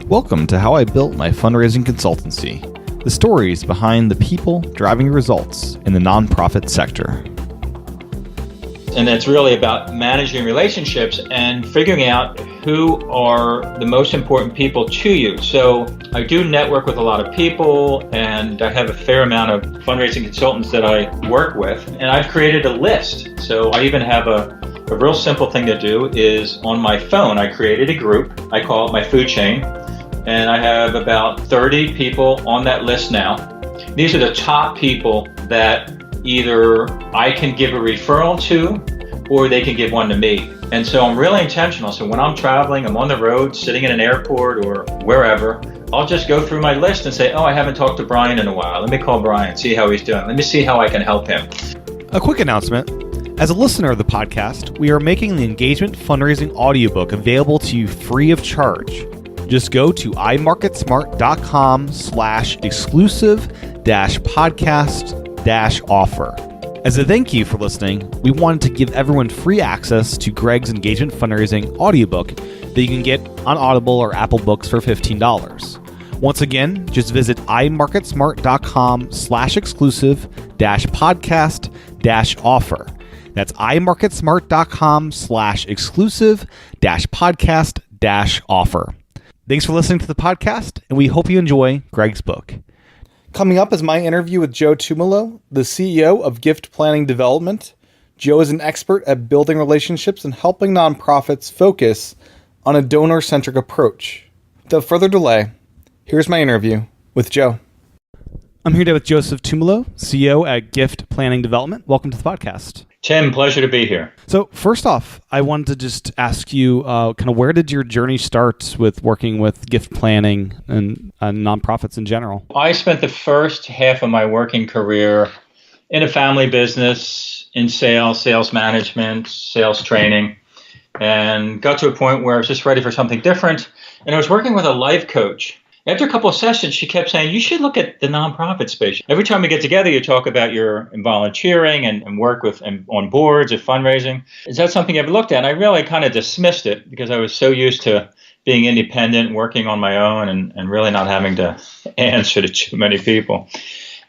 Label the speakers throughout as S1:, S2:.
S1: Welcome to How I Built My Fundraising Consultancy, the stories behind the people driving results in the nonprofit sector.
S2: And it's really about managing relationships and figuring out who are the most important people to you. So I do network with a lot of people, and I have a fair amount of fundraising consultants that I work with, and I've created a list. So I even have a real simple thing to do is on my phone, I created a group. I call it my food chain, and I have about 30 people on that list now. These are the top people that either I can give a referral to, or they can give one to me. And so I'm really intentional. So when I'm traveling, I'm on the road, sitting in an airport or wherever, I'll just go through my list and say, oh, I haven't talked to Brian in a while. Let me call Brian, see how he's doing. Let me see how I can help him.
S1: A quick announcement. As a listener of the podcast, we are making the Engagement Fundraising audiobook available to you free of charge. Just go to imarketsmart.com/exclusive-podcast-offer. As a thank you for listening, we wanted to give everyone free access to Greg's Engagement Fundraising audiobook that you can get on Audible or Apple Books for $15. Once again, just visit imarketsmart.com/exclusive-podcast-offer. That's imarketsmart.com/exclusive-podcast-offer. Thanks for listening to the podcast, and we hope you enjoy Greg's book. Coming up is my interview with Joe Tumolo, the CEO of Gift Planning Development. Joe is an expert at building relationships and helping nonprofits focus on a donor-centric approach. Without further delay, here's my interview with Joe. I'm here today with Joseph Tumolo, CEO at Gift Planning Development. Welcome to the podcast.
S2: Tim, pleasure to be here.
S1: So first off, I wanted to just ask you kind of where did your journey start with working with gift planning and nonprofits in general?
S2: I spent the first half of my working career in a family business, in sales management, sales training, and got to a point where I was just ready for something different. And I was working with a life coach. After a couple of sessions, she kept saying, you should look at the nonprofit space. Every time we get together, you talk about your volunteering and work with and on boards of fundraising. Is that something you ever looked at? And I really kind of dismissed it because I was so used to being independent, working on my own, and really not having to answer to too many people.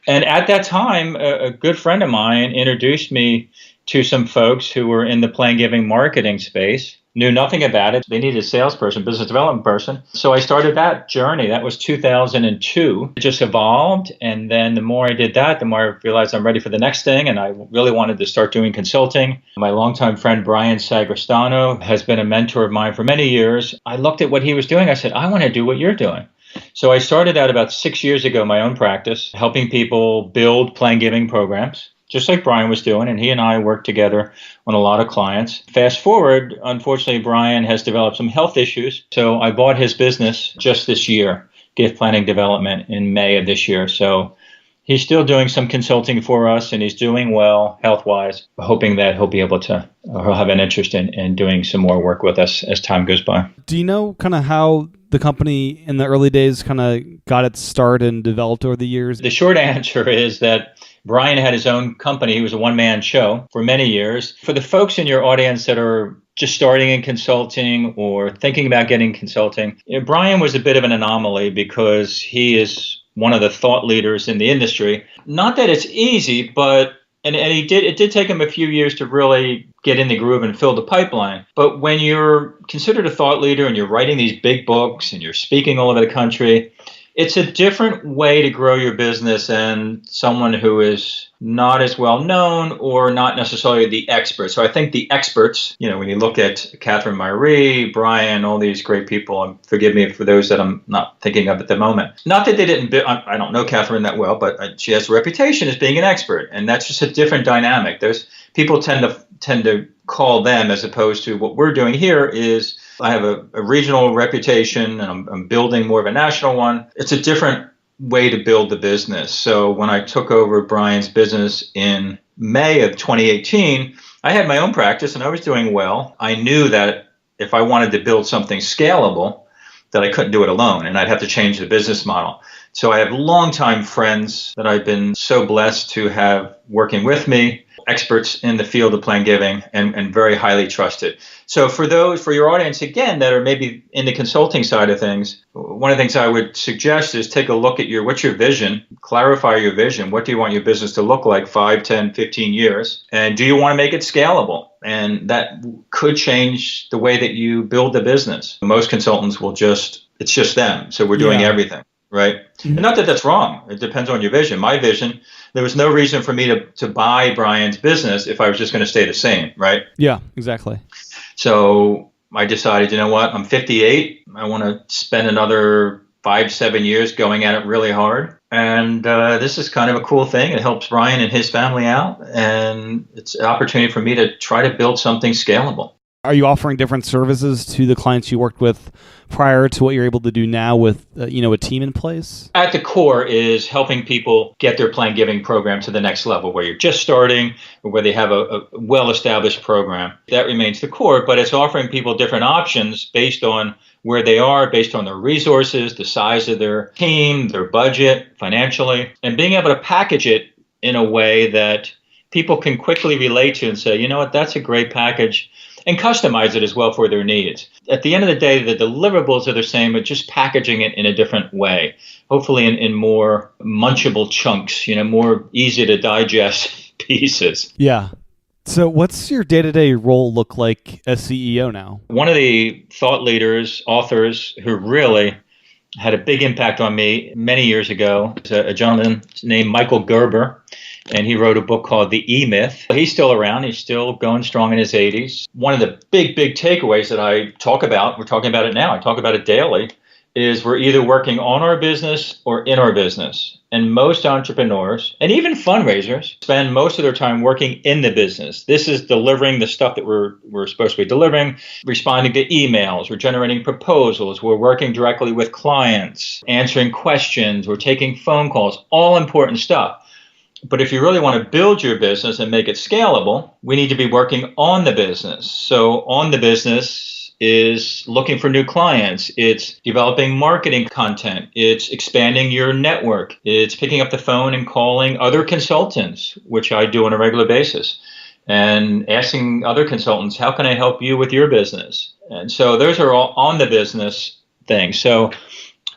S2: And at that time, a good friend of mine introduced me to some folks who were in the plan giving marketing space. Knew nothing about it. They needed a salesperson, business development person. So I started that journey. That was 2002. It just evolved. And then the more I did that, the more I realized I'm ready for the next thing. And I really wanted to start doing consulting. My longtime friend, Brian Sagristano, has been a mentor of mine for many years. I looked at what he was doing. I said, I want to do what you're doing. So I started out about 6 years ago, my own practice, helping people build plan giving programs, just like Brian was doing, and he and I worked together on a lot of clients. Fast forward, unfortunately, Brian has developed some health issues, so I bought his business just this year, Gift Planning Development, in May of this year. So he's still doing some consulting for us, and he's doing well health-wise, hoping that he'll be able to, he'll have an interest in doing some more work with us as time goes by.
S1: Do you know kind of how the company in the early days kind of got its start and developed over the years?
S2: The short answer is that Brian had his own company. He was a one-man show for many years. For the folks in your audience that are just starting in consulting or thinking about getting consulting, Brian was a bit of an anomaly because he is one of the thought leaders in the industry. Not that it's easy, but it did take him a few years to really get in the groove and fill the pipeline. But when you're considered a thought leader and you're writing these big books and you're speaking all over the country, it's a different way to grow your business than someone who is not as well known or not necessarily the expert. So I think the experts, when you look at Catherine Marie, Brian, all these great people, and forgive me for those that I'm not thinking of at the moment. Not that they didn't, I don't know Catherine that well, but she has a reputation as being an expert. And that's just a different dynamic. There's people tend to call them, as opposed to what we're doing here is I have a regional reputation and I'm building more of a national one. It's a different way to build the business. So when I took over Brian's business in May of 2018, I had my own practice and I was doing well. I knew that if I wanted to build something scalable, that I couldn't do it alone and I'd have to change the business model. So I have longtime friends that I've been so blessed to have working with me, experts in the field of plan giving, and very highly trusted. So for your audience, again, that are maybe in the consulting side of things, one of the things I would suggest is take a look at what's your vision, clarify your vision. What do you want your business to look like 5, 10, 15 years? And do you want to make it scalable? And that could change the way that you build the business. Most consultants it's just them. So we're doing everything. Right. Mm-hmm. And not that that's wrong. It depends on your vision. My vision, there was no reason for me to buy Brian's business if I was just going to stay the same. Right.
S1: Yeah, exactly.
S2: So I decided, you know what, I'm 58. I want to spend another 5, 7 years going at it really hard. And this is kind of a cool thing. It helps Brian and his family out. And it's an opportunity for me to try to build something scalable.
S1: Are you offering different services to the clients you worked with prior to what you're able to do now with a team in place?
S2: At the core is helping people get their plan giving program to the next level, where you're just starting or where they have a well-established program. That remains the core, but it's offering people different options based on where they are, based on their resources, the size of their team, their budget, financially, and being able to package it in a way that people can quickly relate to and say, you know what, that's a great package. And customize it as well for their needs. At the end of the day, the deliverables are the same, but just packaging it in a different way, hopefully in more munchable chunks, more easy to digest pieces.
S1: Yeah. So what's your day-to-day role look like as CEO now?
S2: One of the thought leaders, authors who really had a big impact on me many years ago is a gentleman named Michael Gerber. And he wrote a book called The E-Myth. He's still around. He's still going strong in his 80s. One of the big takeaways that I talk about, we're talking about it now, I talk about it daily, is we're either working on our business or in our business. And most entrepreneurs, and even fundraisers, spend most of their time working in the business. This is delivering the stuff that we're supposed to be delivering, responding to emails, we're generating proposals, we're working directly with clients, answering questions, we're taking phone calls, all important stuff. But if you really want to build your business and make it scalable, we need to be working on the business. So on the business is looking for new clients. It's developing marketing content. It's expanding your network. It's picking up the phone and calling other consultants, which I do on a regular basis, and asking other consultants, how can I help you with your business? And so those are all on the business things. So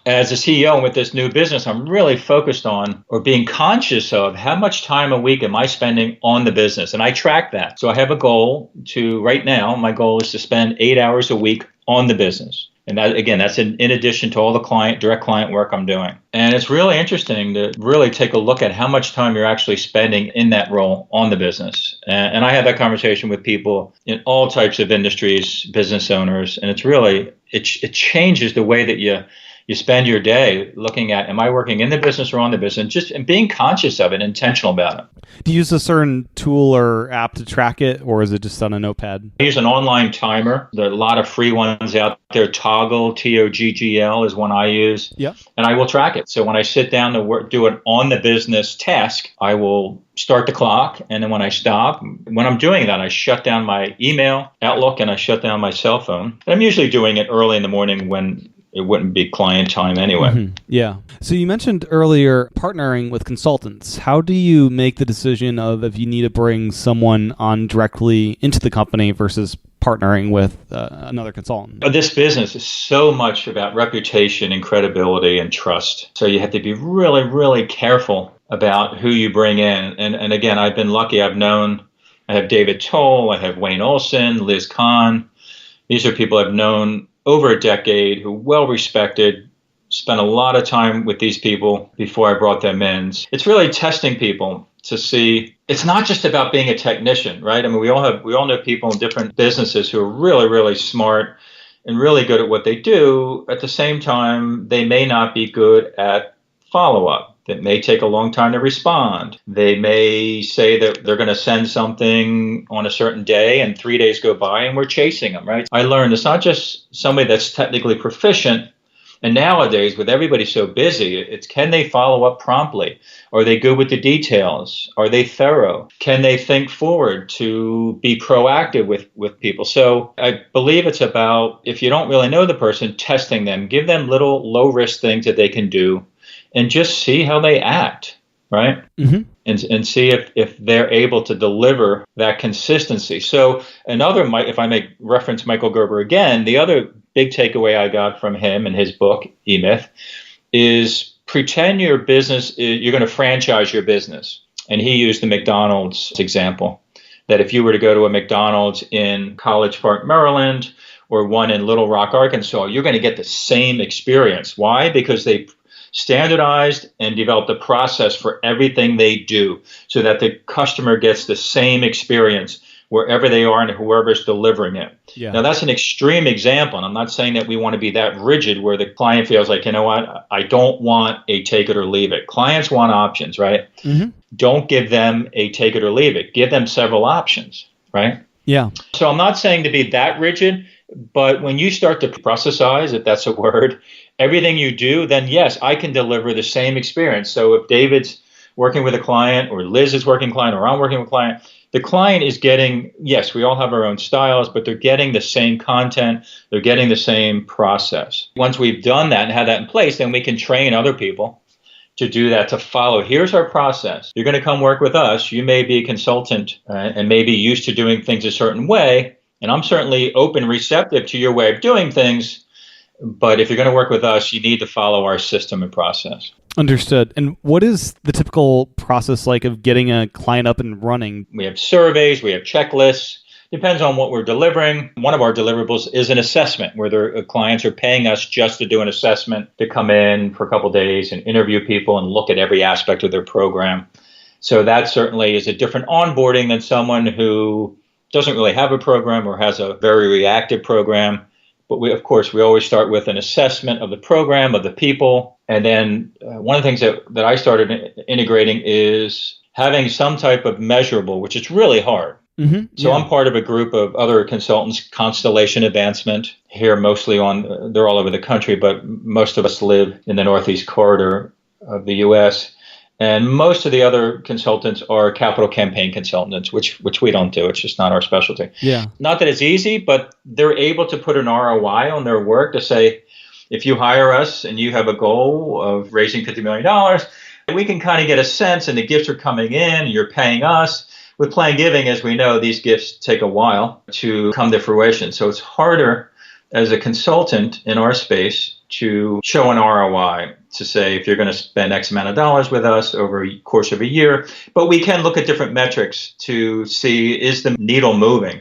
S2: as a CEO with this new business, I'm really focused on or being conscious of how much time a week am I spending on the business. And I track that. So I have a goal right now, my goal is to spend 8 hours a week on the business. And that, again, that's in addition to all the direct client work I'm doing. And it's really interesting to really take a look at how much time you're actually spending in that role on the business. And I have that conversation with people in all types of industries, business owners, and it's really, it changes the way that you spend your day looking at, am I working in the business or on the business, and being conscious of it, intentional about it.
S1: Do you use a certain tool or app to track it, or is it just on a notepad?
S2: I use an online timer. There are a lot of free ones out there. Toggl, Toggl is one I use.
S1: Yeah.
S2: And I will track it. So when I sit down to do an on the business task, I will start the clock. And then when I stop, when I'm doing that, I shut down my email, Outlook, and I shut down my cell phone. And I'm usually doing it early in the morning when it wouldn't be client time anyway.
S1: Mm-hmm. Yeah. So you mentioned earlier partnering with consultants. How do you make the decision of if you need to bring someone on directly into the company versus partnering with another consultant?
S2: This business is so much about reputation and credibility and trust. So you have to be really, really careful about who you bring in. And again, I've been lucky. I have David Toll, I have Wayne Olson, Liz Kahn. These are people I've known over a decade, who are well respected, spent a lot of time with these people before I brought them in. It's really testing people to see, it's not just about being a technician, right? I mean, we all know people in different businesses who are really, really smart and really good at what they do. At the same time, they may not be good at follow-up. It may take a long time to respond. They may say that they're going to send something on a certain day and 3 days go by and we're chasing them, right? I learned it's not just somebody that's technically proficient. And nowadays, with everybody so busy, it's can they follow up promptly? Are they good with the details? Are they thorough? Can they think forward to be proactive with people? So I believe it's about, if you don't really know the person, testing them. Give them little low-risk things that they can do and just see how they act, right?
S1: Mm-hmm.
S2: And see if they're able to deliver that consistency. So if I may reference Michael Gerber again, the other big takeaway I got from him in his book, E-Myth, is pretend your business, you're going to franchise your business. And he used the McDonald's example, that if you were to go to a McDonald's in College Park, Maryland, or one in Little Rock, Arkansas, you're going to get the same experience. Why? Because they standardized and developed a process for everything they do so that the customer gets the same experience wherever they are and whoever's delivering it.
S1: Yeah.
S2: Now, that's an extreme example, and I'm not saying that we want to be that rigid where the client feels like, you know what, I don't want a take it or leave it. Clients want options, right?
S1: Mm-hmm.
S2: Don't give them a take it or leave it. Give them several options, right?
S1: Yeah.
S2: So I'm not saying to be that rigid, but when you start to processize, if that's a word, everything you do, then yes, I can deliver the same experience. So if David's working with a client, or Liz is working with a client, or I'm working with a client, the client is getting, yes, we all have our own styles, but they're getting the same content, they're getting the same process. Once we've done that and had that in place, then we can train other people to do that, to follow. Here's our process. You're going to come work with us. You may be a consultant and may be used to doing things a certain way, and I'm certainly open, receptive to your way of doing things. But if you're going to work with us, you need to follow our system and process.
S1: Understood. And what is the typical process like of getting a client up and running?
S2: We have surveys, we have checklists. Depends on what we're delivering. One of our deliverables is an assessment where their clients are paying us just to do an assessment, to come in for a couple of days and interview people and look at every aspect of their program. So that certainly is a different onboarding than someone who doesn't really have a program or has a very reactive program. But we always start with an assessment of the program, of the people. And then one of the things that I started integrating is having some type of measurable, which is really hard.
S1: Mm-hmm.
S2: So I'm part of a group of other consultants, Constellation Advancement, here mostly they're all over the country, but most of us live in the Northeast corridor of the U.S., and most of the other consultants are capital campaign consultants, which we don't do. It's just not our specialty.
S1: Yeah.
S2: Not that it's easy, but they're able to put an ROI on their work to say, if you hire us and you have a goal of raising $50 million, we can kind of get a sense, and the gifts are coming in, you're paying us. With Plan Giving, as we know, these gifts take a while to come to fruition. So it's harder as a consultant in our space to show an ROI, to say if you're going to spend X amount of dollars with us over a course of a year. But we can look at different metrics to see, is the needle moving?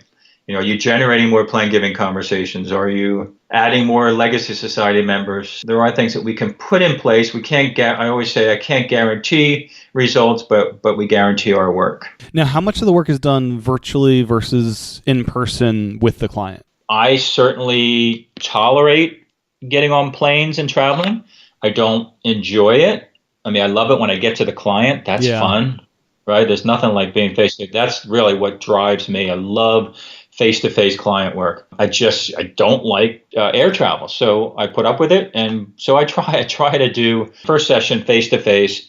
S2: Are you generating more Plan Giving conversations? Are you adding more Legacy Society members? There are things that we can put in place. I always say I can't guarantee results, but we guarantee our work.
S1: Now, how much of the work is done virtually versus in person with the client?
S2: I certainly tolerate getting on planes and traveling. I don't enjoy it. I mean, I love it when I get to the client. That's fun, right? There's nothing like being face-to-face. That's really what drives me. I love face-to-face client work. I don't like air travel, so I put up with it, and so I try to do first session face-to-face,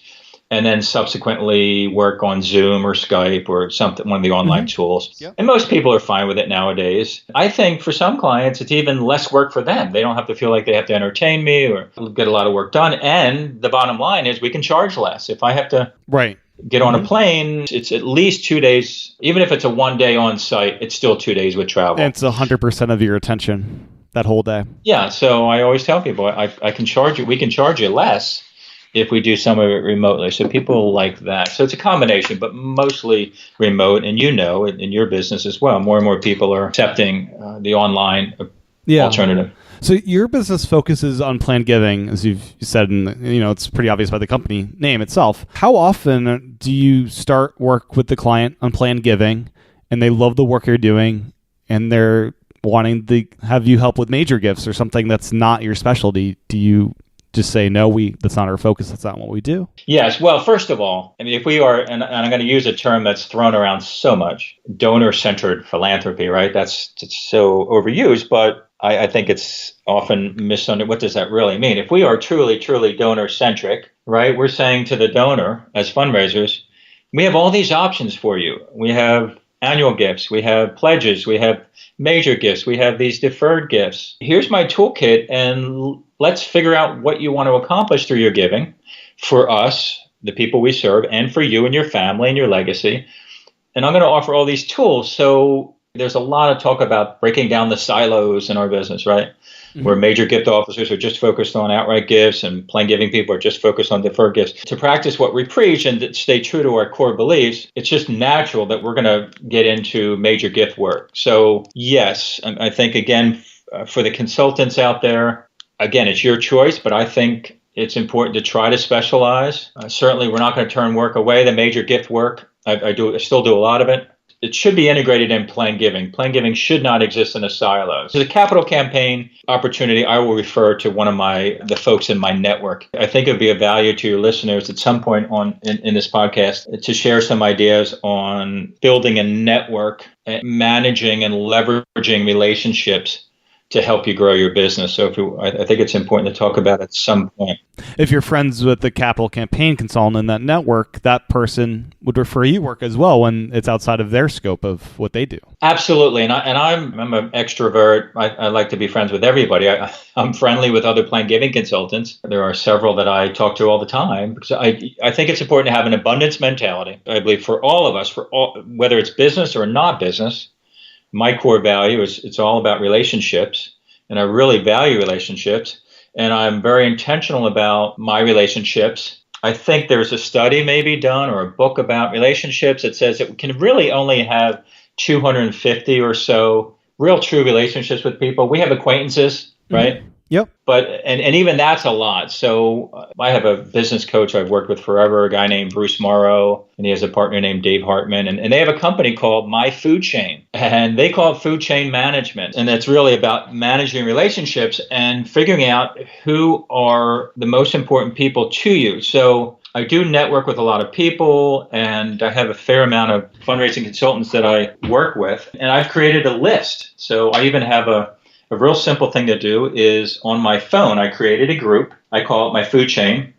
S2: and then subsequently work on Zoom or Skype or something, one of the online tools. Yep. And most people are fine with it nowadays. I think for some clients, it's even less work for them. They don't have to feel like they have to entertain me or get a lot of work done. And the bottom line is we can charge less. If I have to get on a plane, it's at least 2 days. Even if it's a 1 day on site, it's still 2 days with travel.
S1: And it's 100% of your attention that whole day.
S2: Yeah. So I always tell people I can charge you. We can charge you less if we do some of it remotely. So people like that. So it's a combination, but mostly remote. And in your business as well, more and more people are accepting the online alternative.
S1: So your business focuses on Plan Giving, as you've said, and it's pretty obvious by the company name itself. How often do you start work with the client on Plan Giving, and they love the work you're doing, and they're wanting to have you help with major gifts or something that's not your specialty? Do you just say, no, that's not our focus, that's not what we do? Yes.
S2: Well, first of all, I mean, if we are, and I'm going to use a term that's thrown around so much, donor-centered philanthropy, right? It's so overused, but I think it's often misunderstood. What does that really mean? If we are truly, truly donor-centric, right, we're saying to the donor as fundraisers, we have all these options for you. We have annual gifts, we have pledges, we have major gifts, we have these deferred gifts. Here's my toolkit, and let's figure out what you want to accomplish through your giving. for us, the people we serve, and for you and your family and your legacy. And I'm going to offer all these tools. So there's a lot of talk about breaking down the silos in our business, right? Mm-hmm. Where major gift officers are just focused on outright gifts and plain giving people are just focused on deferred gifts. To practice what we preach and to stay true to our core beliefs, it's just natural that we're going to get into major gift work. So yes, I think, again, for the consultants out there, again, it's your choice, but I think it's important to try to specialize. Certainly, we're not going to turn work away, the major gift work. I still do a lot of it. It should be integrated in plain giving. Plain giving should not exist in a silo. So the capital campaign opportunity, I will refer to one of the folks in my network. I think it would be of value to your listeners at some point in this podcast to share some ideas on building a network, managing and leveraging relationships to help you grow your business. So I think it's important to talk about at some point.
S1: If you're friends with the capital campaign consultant in that network, that person would refer you work as well when it's outside of their scope of what they do.
S2: Absolutely. And I'm an extrovert. I like to be friends with everybody. I'm friendly with other plain giving consultants. There are several that I talk to all the time because I think it's important to have an abundance mentality. I believe for all of us, whether it's business or not business, my core value is it's all about relationships, and I really value relationships, and I'm very intentional about my relationships. I think there's a study maybe done or a book about relationships that says that we can really only have 250 or so real true relationships with people. We have acquaintances, right?
S1: Mm-hmm. Yep.
S2: But and even that's a lot. So I have a business coach I've worked with forever, a guy named Bruce Morrow, and he has a partner named Dave Hartman. And they have a company called My Food Chain, and they call it food chain management. And it's really about managing relationships and figuring out who are the most important people to you. So I do network with a lot of people, and I have a fair amount of fundraising consultants that I work with. And I've created a list. So I even have a real simple thing to do is on my phone, I created a group. I call it My Food Chain.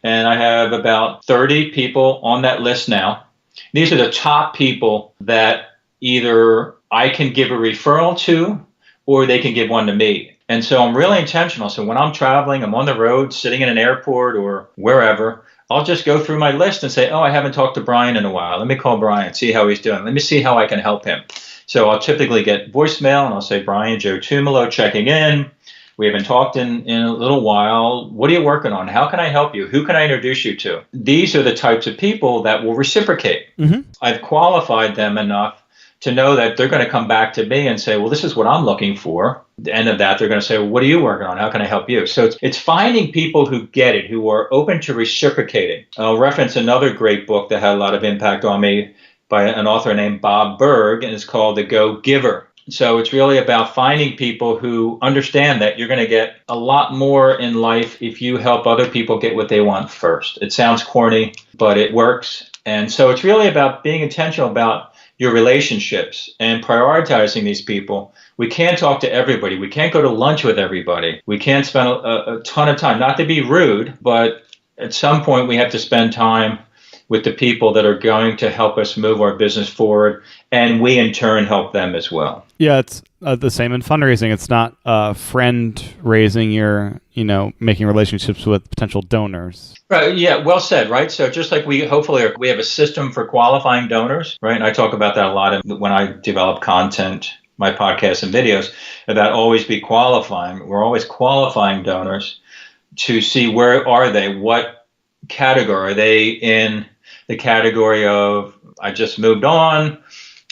S2: And I have about 30 people on that list now. These are the top people that either I can give a referral to or they can give one to me. And so I'm really intentional. So when I'm traveling, I'm on the road, sitting in an airport or wherever, I'll just go through my list and say, oh, I haven't talked to Brian in a while. Let me call Brian, see how he's doing. Let me see how I can help him. So I'll typically get voicemail and I'll say, Brian, Joe Tumolo checking in. We haven't talked in a little while. What are you working on? How can I help you? Who can I introduce you to? These are the types of people that will reciprocate. Mm-hmm. I've qualified them enough to know that they're going to come back to me and say, well, this is what I'm looking for. At the end of that, they're going to say, well, what are you working on? How can I help you? So it's finding people who get it, who are open to reciprocating. I'll reference another great book that had a lot of impact on me by an author named Bob Berg, and it's called The Go Giver. So it's really about finding people who understand that you're going to get a lot more in life if you help other people get what they want first. It sounds corny, but it works. And so it's really about being intentional about your relationships and prioritizing these people. We can't talk to everybody. We can't go to lunch with everybody. We can't spend a ton of time, not to be rude, but at some point we have to spend time with the people that are going to help us move our business forward, and we in turn help them as well.
S1: Yeah, it's the same in fundraising. It's not friend raising, you're making relationships with potential donors.
S2: Right. Yeah. Well said. Right. So just like we have a system for qualifying donors, right? And I talk about that a lot when I develop content, my podcasts and videos, about always be qualifying. We're always qualifying donors to see where are they, what category are they in. The category of, I just moved on,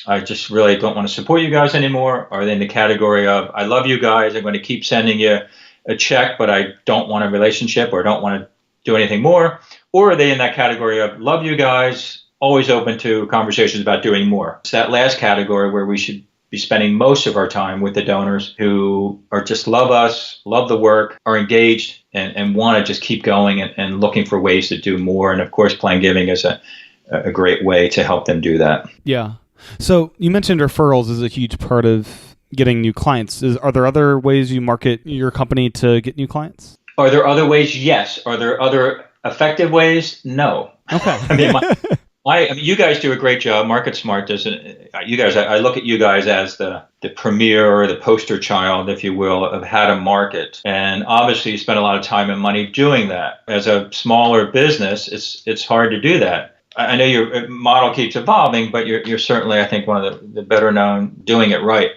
S2: I just really don't want to support you guys anymore? Are they in the category of, I love you guys, I'm going to keep sending you a check, but I don't want a relationship or don't want to do anything more? Or are they in that category of, love you guys, always open to conversations about doing more? It's that last category where we should be spending most of our time with the donors who are just love us, love the work, are engaged, and want to just keep going and looking for ways to do more. And of course, Plain Giving is a great way to help them do that.
S1: Yeah. So you mentioned referrals is a huge part of getting new clients. Are there other ways you market your company to get new clients?
S2: Are there other ways? Yes. Are there other effective ways? No.
S1: Okay.
S2: I mean, I mean, you guys do a great job. Market Smart doesn't. You guys, I look at you guys as the premier or the poster child, if you will, of how to market. And obviously, you spend a lot of time and money doing that. As a smaller business, it's hard to do that. I know your model keeps evolving, but you're certainly, I think, one of the better known doing it right.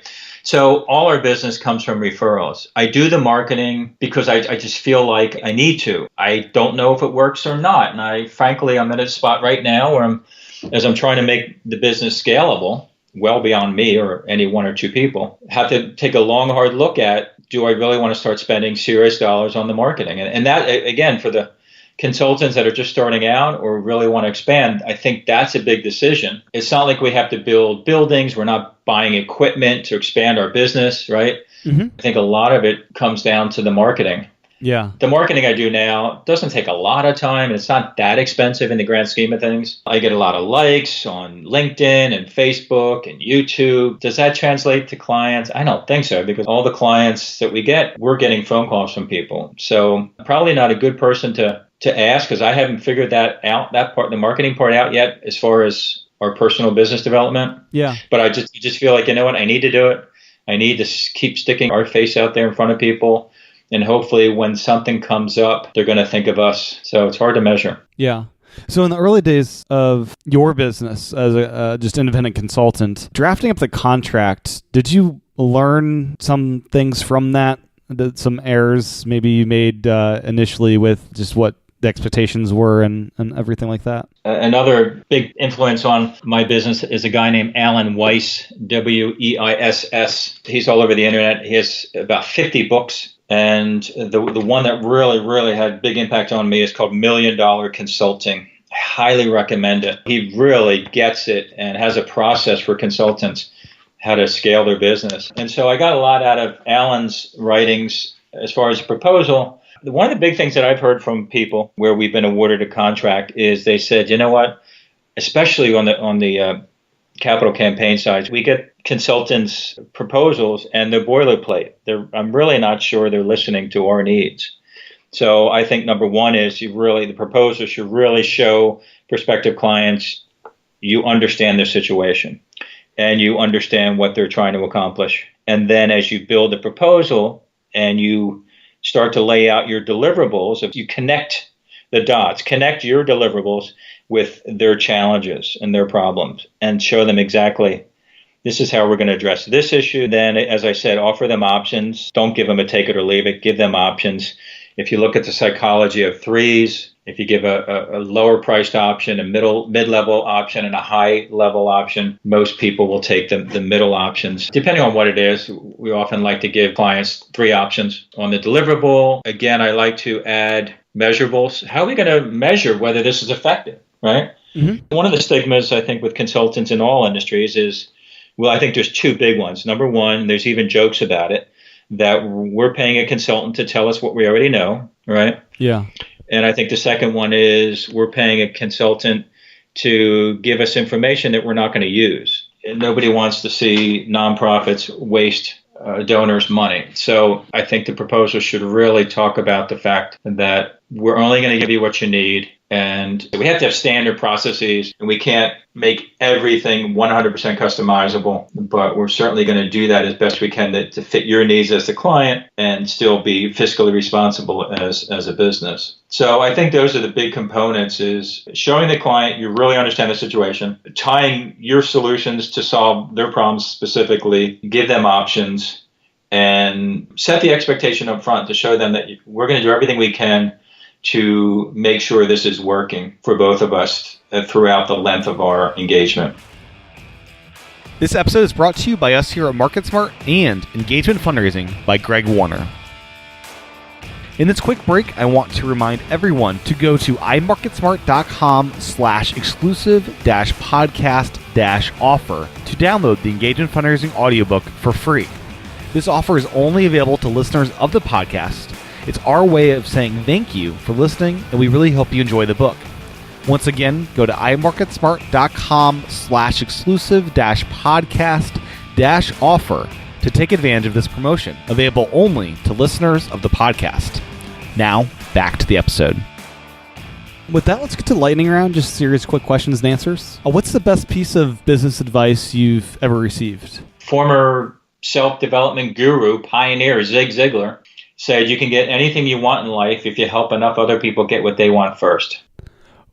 S2: So all our business comes from referrals. I do the marketing because I just feel like I need to. I don't know if it works or not. And frankly, I'm in a spot right now where as I'm trying to make the business scalable, well beyond me or any one or two people, have to take a long, hard look at, do I really want to start spending serious dollars on the marketing? And that, again, for the consultants that are just starting out or really want to expand, I think that's a big decision. It's not like we have to build buildings. We're not buying equipment to expand our business, right? Mm-hmm. I think a lot of it comes down to the marketing.
S1: Yeah.
S2: The marketing I do now doesn't take a lot of time. It's not that expensive in the grand scheme of things. I get a lot of likes on LinkedIn and Facebook and YouTube. Does that translate to clients? I don't think so, because all the clients that we get, we're getting phone calls from people. So probably not a good person to ask, because I haven't figured that out, that part, the marketing part out yet, as far as our personal business development.
S1: Yeah.
S2: But I just feel like, you know what, I need to do it. I need to keep sticking our face out there in front of people. And hopefully when something comes up, they're going to think of us. So it's hard to measure.
S1: Yeah. So in the early days of your business as a just independent consultant, drafting up the contract, did you learn some things from that? Some errors maybe you made initially with just what the expectations were and everything like that?
S2: Another big influence on my business is a guy named Alan Weiss, Weiss. He's all over the internet. He has about 50 books. And the one that really, really had big impact on me is called $1 Million Consulting. I highly recommend it. He really gets it and has a process for consultants how to scale their business. And so I got a lot out of Alan's writings as far as a proposal. One of the big things that I've heard from people where we've been awarded a contract is they said, you know what, especially on the capital campaign side, we get consultants' proposals and they're boilerplate. I'm really not sure they're listening to our needs. So I think number one is the proposal should really show prospective clients you understand their situation and you understand what they're trying to accomplish. And then as you build the proposal and you start to lay out your deliverables, if you connect the dots, connect your deliverables with their challenges and their problems and show them exactly this is how we're going to address this issue. Then, as I said, offer them options. Don't give them a take it or leave it. Give them options. If you look at the psychology of threes, if you give a lower priced option, a mid-level option, and a high-level option, most people will take the middle options. Depending on what it is, we often like to give clients 3 options. On the deliverable, again, I like to add measurables. How are we going to measure whether this is effective, right? Mm-hmm. One of the stigmas, I think, with consultants in all industries is, well, I think there's 2 big ones. Number one, there's even jokes about it, that we're paying a consultant to tell us what we already know, right? Yeah. And I think the second one is we're paying a consultant to give us information that we're not going to use. And nobody wants to see nonprofits waste donors' money. So I think the proposal should really talk about the fact that we're only going to give you what you need. And we have to have standard processes, and we can't make everything 100% customizable, but we're certainly going to do that as best we can to fit your needs as the client and still be fiscally responsible as a business. So I think those are the big components, is showing the client you really understand the situation, tying your solutions to solve their problems specifically, give them options, and set the expectation up front to show them that we're going to do everything we can to make sure this is working for both of us throughout the length of our engagement.
S1: This episode is brought to you by us here at MarketSmart and Engagement Fundraising by Greg Warner. In this quick break, I want to remind everyone to go to imarketsmart.com/exclusive-podcast-offer to download the Engagement Fundraising audiobook for free. This offer is only available to listeners of the podcast. It's our way of saying thank you for listening, and we really hope you enjoy the book. Once again, go to imarketsmart.com/exclusive-podcast-offer to take advantage of this promotion, available only to listeners of the podcast. Now, back to the episode. With that, let's get to lightning round, just serious quick questions and answers. What's the best piece of business advice you've ever received?
S2: Former self-development guru, pioneer Zig Ziglar said you can get anything you want in life if you help enough other people get what they want first.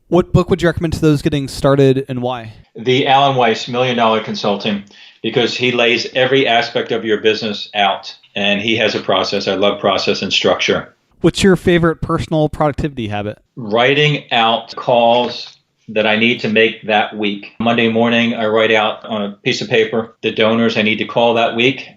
S1: What book would you recommend to those getting started and why?
S2: The Alan Weiss, $1 Million Consulting, because he lays every aspect of your business out, and he has a process. I love process and structure.
S1: What's your favorite personal productivity habit?
S2: Writing out calls that I need to make that week. Monday morning, I write out on a piece of paper the donors I need to call that week.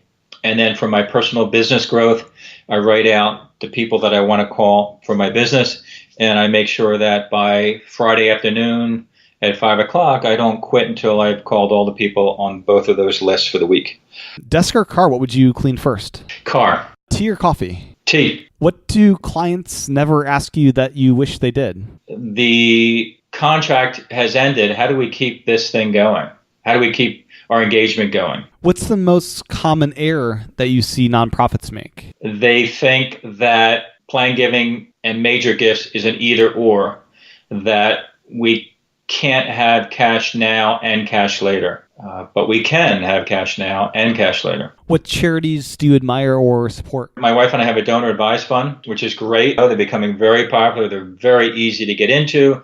S2: And then for my personal business growth, I write out the people that I want to call for my business. And I make sure that by Friday afternoon at 5 o'clock, I don't quit until I've called all the people on both of those lists for the week.
S1: Desk or car, what would you clean first?
S2: Car.
S1: Tea or coffee?
S2: Tea.
S1: What do clients never ask you that you wish they did?
S2: The contract has ended. How do we keep this thing going? How do we keep our engagement going?
S1: What's the most common error that you see nonprofits make?
S2: They think that plan giving and major gifts is an either or, that we can't have cash now and cash later. But we can have cash now and cash later.
S1: What charities do you admire or support?
S2: My wife and I have a donor advised fund, which is great. They're becoming very popular. They're very easy to get into.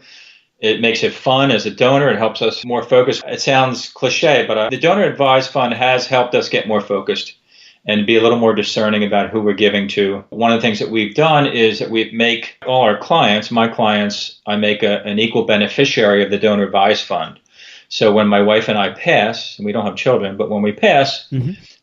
S2: It makes it fun as a donor. It helps us more focused. It sounds cliche, but the donor advised fund has helped us get more focused and be a little more discerning about who we're giving to. One of the things that we've done is that we make all our clients, my clients, I make an equal beneficiary of the donor advised fund. So when my wife and I pass, and we don't have children, but when we pass,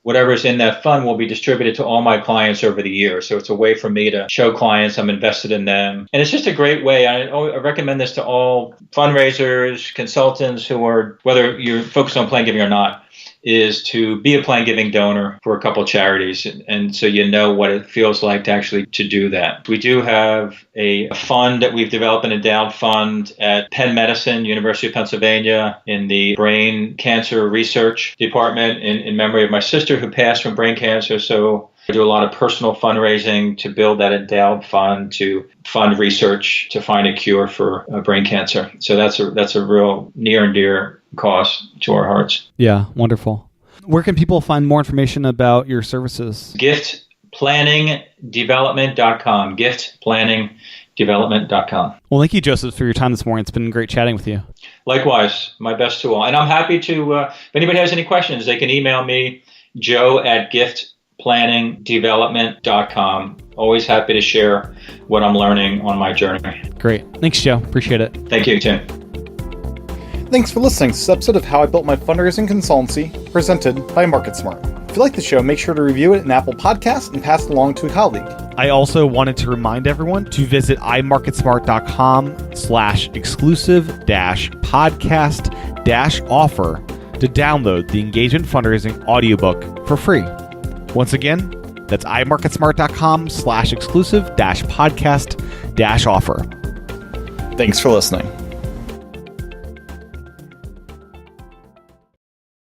S2: whatever's in that fund will be distributed to all my clients over the years. So it's a way for me to show clients I'm invested in them. And it's just a great way. I recommend this to all fundraisers, consultants who are, whether you're focused on plan giving or not, is to be a plan giving donor for a couple charities. And so you know what it feels like to actually to do that. We do have a fund that we've developed, an endowed fund at Penn Medicine, University of Pennsylvania, in the brain cancer research department in memory of my sister who passed from brain cancer. So I do a lot of personal fundraising to build that endowed fund to fund research to find a cure for brain cancer. So that's a real near and dear cause to our hearts.
S1: Yeah, wonderful. Where can people find more information about your services?
S2: giftplanningdevelopment.com. giftplanningdevelopment.com.
S1: Well, thank you, Joseph, for your time this morning. It's been great chatting with you.
S2: Likewise, my best to all. And I'm happy to, if anybody has any questions, they can email me, joe@giftplanningdevelopment.com. Always happy to share what I'm learning on my journey.
S1: Great. Thanks, Joe. Appreciate it.
S2: Thank you, Tim.
S1: Thanks for listening to this episode of How I Built My Fundraising Consultancy, presented by MarketSmart. If you like the show, make sure to review it in Apple Podcasts and pass it along to a colleague. I also wanted to remind everyone to visit imarketsmart.com/exclusive-podcast-offer to download the Engagement Fundraising audiobook for free. Once again, that's imarketsmart.com/exclusive-podcast-offer. Thanks for listening.